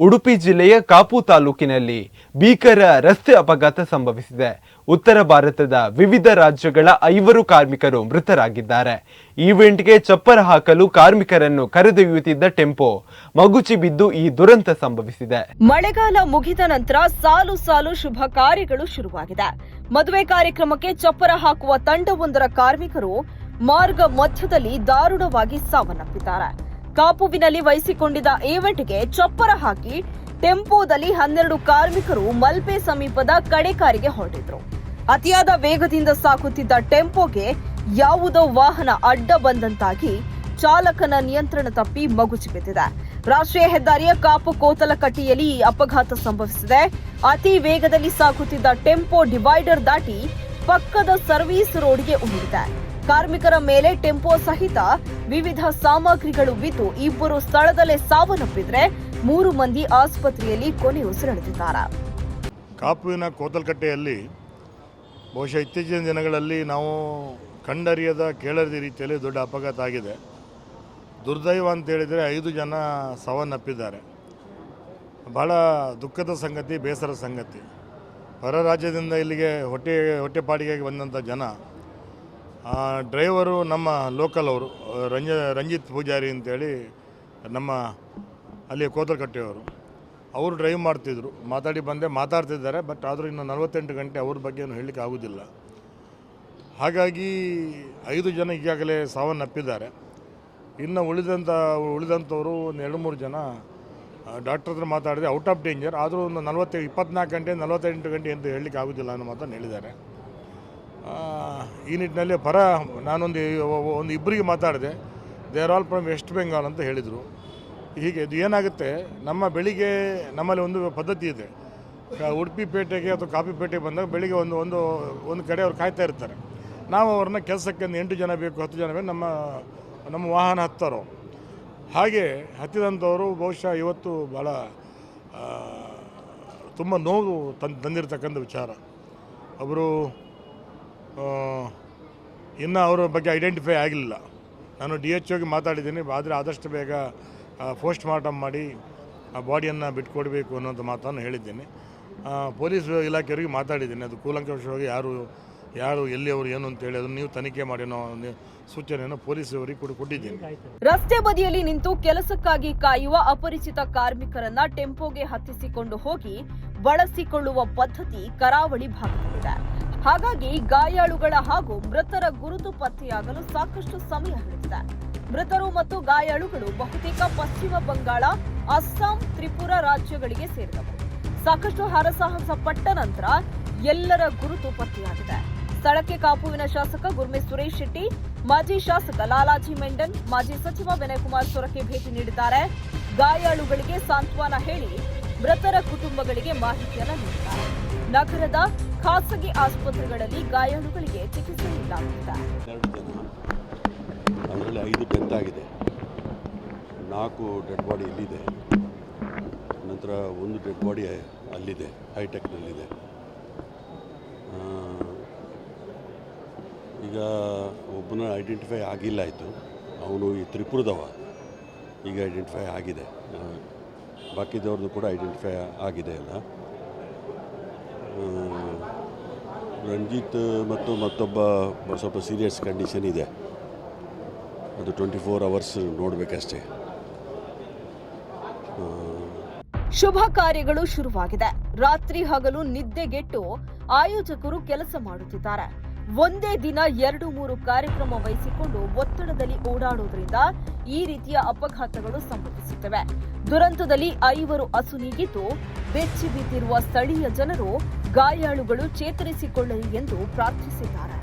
ಉಡುಪಿ ಜಿಲ್ಲೆಯ ಕಾಪು ತಾಲೂಕಿನಲ್ಲಿ ಭೀಕರ ರಸ್ತೆ ಅಪಘಾತ ಸಂಭವಿಸಿದೆ. ಉತ್ತರ ಭಾರತದ ವಿವಿಧ ರಾಜ್ಯಗಳ 5 ಕಾರ್ಮಿಕರು ಮೃತರಾಗಿದ್ದಾರೆ. ಈವೆಂಟ್ಗೆ ಚಪ್ಪರ ಹಾಕಲು ಕಾರ್ಮಿಕರನ್ನು ಕರೆದೊಯ್ಯುತ್ತಿದ್ದ ಟೆಂಪೋ ಮಗುಚಿ ಬಿದ್ದು ಈ ದುರಂತ ಸಂಭವಿಸಿದೆ. ಮಳೆಗಾಲ ಮುಗಿದ ನಂತರ ಸಾಲು ಸಾಲು ಶುಭ ಕಾರ್ಯಗಳು ಶುರುವಾಗಿದೆ. ಮದುವೆ ಕಾರ್ಯಕ್ರಮಕ್ಕೆ ಚಪ್ಪರ ಹಾಕುವ ತಂಡವೊಂದರ ಕಾರ್ಮಿಕರು ಮಾರ್ಗ ಮಧ್ಯದಲ್ಲಿ ದಾರುಣವಾಗಿ ಸಾವನ್ನಪ್ಪಿದ್ದಾರೆ. ಕಾಪುವಿನಲ್ಲಿ ವಹಿಸಿಕೊಂಡಿದ್ದ ಈವೆಂಟ್ಗೆ ಚಪ್ಪರ ಹಾಕಿ ಟೆಂಪೋದಲ್ಲಿ 12 ಕಾರ್ಮಿಕರು ಮಲ್ಪೆ ಸಮೀಪದ ಕಡೆಕಾರಿಗೆ ಹೊರಟಿದ್ರು. ಅತಿಯಾದ ವೇಗದಿಂದ ಸಾಗುತ್ತಿದ್ದ ಟೆಂಪೋಗೆ ಯಾವುದೋ ವಾಹನ ಅಡ್ಡ ಬಂದಂತಾಗಿ ಚಾಲಕನ ನಿಯಂತ್ರಣ ತಪ್ಪಿ ಮಗುಚಿ ಬಿದ್ದಿದೆ. ರಾಷ್ಟ್ರೀಯ ಹೆದ್ದಾರಿಯ ಕಾಪು ಕೋತಲಕಟ್ಟಿಯಲ್ಲಿ ಈ ಅಪಘಾತ ಸಂಭವಿಸಿದೆ. ಅತಿ ವೇಗದಲ್ಲಿ ಸಾಗುತ್ತಿದ್ದ ಟೆಂಪೋ ಡಿವೈಡರ್ ದಾಟಿ ಪಕ್ಕದ ಸರ್ವಿಸ್ ರೋಡ್ಗೆ ಉರುಳಿದೆ. ಕಾರ್ಮಿಕರ ಮೇಲೆ ಟೆಂಪೋ ಸಹಿತ ವಿವಿಧ ಸಾಮಗ್ರಿಗಳು ಬಿದ್ದು 2 ಸ್ಥಳದಲ್ಲೇ ಸಾವನ್ನಪ್ಪಿದ್ರೆ 3 ಮಂದಿ ಆಸ್ಪತ್ರೆಯಲ್ಲಿ ಕೊನೆಯುಸಿರೆಳೆದಿದ್ದಾರೆ. ಕಾಪುವಿನ ಕೋತಲಕಟ್ಟೆಯಲ್ಲಿ ಬಹುಶಃ ಇತ್ತೀಚಿನ ದಿನಗಳಲ್ಲಿ ನಾವು ಕಂಡರಿಯದ ಕೇಳದ ರೀತಿಯಲ್ಲಿ ದೊಡ್ಡ ಅಪಘಾತ ಆಗಿದೆ. ದುರ್ದೈವ ಅಂತ ಹೇಳಿದರೆ 5 ಜನ ಸಾವನ್ನಪ್ಪಿದ್ದಾರೆ. ಬಹಳ ದುಃಖದ ಸಂಗತಿ, ಬೇಸರ ಸಂಗತಿ. ಹೊರ ರಾಜ್ಯದಿಂದ ಇಲ್ಲಿಗೆ ಹೊಟ್ಟೆಪಾಡಿಗೆ ಬಂದಂಥ ಜನ, ಡ್ರೈವರು ನಮ್ಮ ಲೋಕಲ್ ಅವರು ರಂಜಿತ್ ಪೂಜಾರಿ ಅಂತೇಳಿ ನಮ್ಮ ಅಲ್ಲಿ ಕೋತಲಕಟ್ಟೆಯವರು, ಅವರು ಡ್ರೈವ್ ಮಾಡ್ತಿದ್ರು. ಮಾತಾಡ್ತಿದ್ದಾರೆ. ಬಟ್ ಆದರೂ ಇನ್ನು 48 ಗಂಟೆ ಅವ್ರ ಬಗ್ಗೆ ಏನು ಹೇಳಲಿಕ್ಕೆ ಆಗೋದಿಲ್ಲ. ಹಾಗಾಗಿ 5 ಜನ ಈಗಾಗಲೇ ಸಾವನ್ನಪ್ಪಿದ್ದಾರೆ. ಇನ್ನು ಉಳಿದಂಥವರು ಒಂದು 2-3 ಜನ ಡಾಕ್ಟರ್ ಹತ್ರ ಮಾತಾಡಿದೆ, ಔಟ್ ಆಫ್ ಡೇಂಜರ್. ಆದರೂ ಒಂದು 24 ಗಂಟೆ 48 ಗಂಟೆ ಅಂತ ಹೇಳಲಿಕ್ಕೆ ಆಗೋದಿಲ್ಲ ಅನ್ನೋ ಮಾತನ್ನು ಹೇಳಿದ್ದಾರೆ. ಈ ನಿಟ್ಟಿನಲ್ಲಿ ನಾನೊಂದು ಇಬ್ಬರಿಗೆ ಮಾತಾಡಿದೆ. They are all from West Bengal ಅಂತ ಹೇಳಿದರು. ಹೀಗೆ ಇದು ಏನಾಗುತ್ತೆ, ಬೆಳಿಗ್ಗೆ ನಮ್ಮಲ್ಲಿ ಒಂದು ಪದ್ಧತಿ ಇದೆ. ಉಡುಪಿ ಪೇಟೆಗೆ ಅಥವಾ ಕಾಪಿ ಪೇಟೆಗೆ ಬಂದಾಗ ಬೆಳಿಗ್ಗೆ ಒಂದು ಕಡೆ ಅವ್ರು ಕಾಯ್ತಾ ಇರ್ತಾರೆ. ನಾವು ಅವ್ರನ್ನ ಕೆಲಸಕ್ಕೆ 8 ಜನ ಬೇಕು, 10 ಜನ ಬೇಕು, ನಮ್ಮ ವಾಹನ ಹತ್ತಾರೋ. ಹಾಗೆ ಹತ್ತಿದಂಥವರು ಬಹುಶಃ ಇವತ್ತು ಭಾಳ ತುಂಬ ನೋವು ತಂದಿರತಕ್ಕಂಥ ವಿಚಾರ. ಅವರು ಇನ್ನು ಅವರ ಬಗ್ಗೆ ಐಡೆಂಟಿಫೈ ಆಗಲಿಲ್ಲ. ನಾನು DHOಗೆ ಮಾತಾಡಿದ್ದೀನಿ. ಆದರೆ ಆದಷ್ಟು ಬೇಗ ಪೋಸ್ಟ್ ಮಾರ್ಟಮ್ ಮಾಡಿ ಆ ಬಾಡಿಯನ್ನು ಬಿಟ್ಕೊಡ್ಬೇಕು ಅನ್ನೋಂಥ ಮಾತನ್ನು ಹೇಳಿದ್ದೀನಿ. ಪೊಲೀಸ್ ಇಲಾಖೆಯವರಿಗೆ ಮಾತಾಡಿದ್ದೀನಿ. ಅದು ಕೂಲಂಕಷವಾಗಿ ಯಾರು ಎಲ್ಲಿಯವರು ಏನು ಅಂತೇಳಿ ಅದನ್ನು ನೀವು ತನಿಖೆ ಮಾಡಿ ಅನ್ನೋ ಸೂಚನೆಯನ್ನು ಪೊಲೀಸವರಿಗೆ ಕೊಟ್ಟಿದ್ದೀನಿ. ರಸ್ತೆ ಬದಿಯಲ್ಲಿ ನಿಂತು ಕೆಲಸಕ್ಕಾಗಿ ಕಾಯುವ ಅಪರಿಚಿತ ಕಾರ್ಮಿಕರನ್ನ ಟೆಂಪೋಗೆ ಹತ್ತಿಸಿಕೊಂಡು ಹೋಗಿ ಬಳಸಿಕೊಳ್ಳುವ ಪದ್ಧತಿ ಕರಾವಳಿ ಭಾಗದಲ್ಲಿದೆ. ಹಾಗಾಗಿ ಗಾಯಾಳುಗಳ ಹಾಗೂ ಮೃತರ ಗುರುತು ಪತ್ತೆಯಾಗಲು ಸಾಕಷ್ಟು ಸಮಯ ಹಿಡಿದಿದೆ. ಮೃತರು ಮತ್ತು ಗಾಯಾಳುಗಳು ಬಹುತೇಕ ಪಶ್ಚಿಮ ಬಂಗಾಳ, ಅಸ್ಸಾಂ, ತ್ರಿಪುರ ರಾಜ್ಯಗಳಿಗೆ ಸೇರಿದವು. ಸಾಕಷ್ಟು ಹರಸಾಹಸ ಪಟ್ಟ ನಂತರ ಎಲ್ಲರ ಗುರುತು ಪತ್ತೆಯಾಗಿದೆ. ಸ್ಥಳಕ್ಕೆ ಕಾಪುವಿನ ಶಾಸಕ ಗುರ್ಮೀತ್ ಸುರೇಶ್ ಶೆಟ್ಟಿ, ಮಾಜಿ ಶಾಸಕ ಲಾಲಾಜಿ ಮೆಂಡನ್, ಮಾಜಿ ಸಚಿವ ವಿನಯ್ ಕುಮಾರ್ ಸೊರಕೆ ಭೇಟಿ ನೀಡಿದ್ದಾರೆ. ಗಾಯಾಳುಗಳಿಗೆ ಸಾಂತ್ವನ ಹೇಳಿ ಮೃತರ ಕುಟುಂಬಗಳಿಗೆ ಮಾಹಿತಿಯನ್ನು ನೀಡಿದ್ದಾರೆ. ನಗರದ ಖಾಸಗಿ ಆಸ್ಪತ್ರೆಗಳಲ್ಲಿ ಗಾಯಾಳುಗಳಿಗೆ ಚಿಕಿತ್ಸೆ ನೀಡಲಾಗುತ್ತಿದೆ. ಅದರಲ್ಲಿ 5 ಡೆತ್ ಆಗಿದೆ, 4 ಡೆಡ್ ಬಾಡಿ ಇಲ್ಲಿದೆ. ನಂತರ 1 ಡೆಡ್ ಬಾಡಿ ಅಲ್ಲಿದೆ, ಹೈಟೆಕ್ನಲ್ಲಿದೆ. ಈಗ ಒಬ್ಬನ ಐಡೆಂಟಿಫೈ ಆಗಿಲ್ಲ ಆಯಿತು. ಅವನು ಈ ತ್ರಿಪುರದವ, ಈಗ ಐಡೆಂಟಿಫೈ ಆಗಿದೆ. ಬಾಕಿದವ್ರದ್ದು ಕೂಡ ಐಡೆಂಟಿಫೈ ಆಗಿದೆ ಅಲ್ಲ. ರಂಜಿತ್ ಮತ್ತು ಮತ್ತೊಬ್ಬ ಸ್ವಲ್ಪ ಸೀರಿಯಸ್ ಕಂಡೀಷನ್ ಇದೆ. ಅದು 24 ಅವರ್ಸ್ ನೋಡಬೇಕಷ್ಟೇ. ಶುಭ ಕಾರ್ಯಗಳು ಶುರುವಾಗಿದೆ. ರಾತ್ರಿ ಹಗಲು ನಿದ್ದೆಗೆಟ್ಟು ಆಯೋಜಕರು ಕೆಲಸ ಮಾಡುತ್ತಿದ್ದಾರೆ. ಒಂದೇ ದಿನ 2-3 ಕಾರ್ಯಕ್ರಮ ವಹಿಸಿಕೊಂಡು ಒತ್ತಡದಲ್ಲಿ ಓಡಾಡುವುದರಿಂದ ಈ ರೀತಿಯ ಅಪಘಾತಗಳು ಸಂಭವಿಸುತ್ತವೆ. ದುರಂತದಲ್ಲಿ 5 ಅಸುನೀಗಿದ್ದು ಬೆಚ್ಚಿ ಬಿದ್ದಿರುವ ಸ್ಥಳೀಯ ಜನರು ಗಾಯಾಳುಗಳು ಚೇತರಿಸಿಕೊಳ್ಳಲಿ ಎಂದು ಪ್ರಾರ್ಥಿಸಿದ್ದಾರೆ.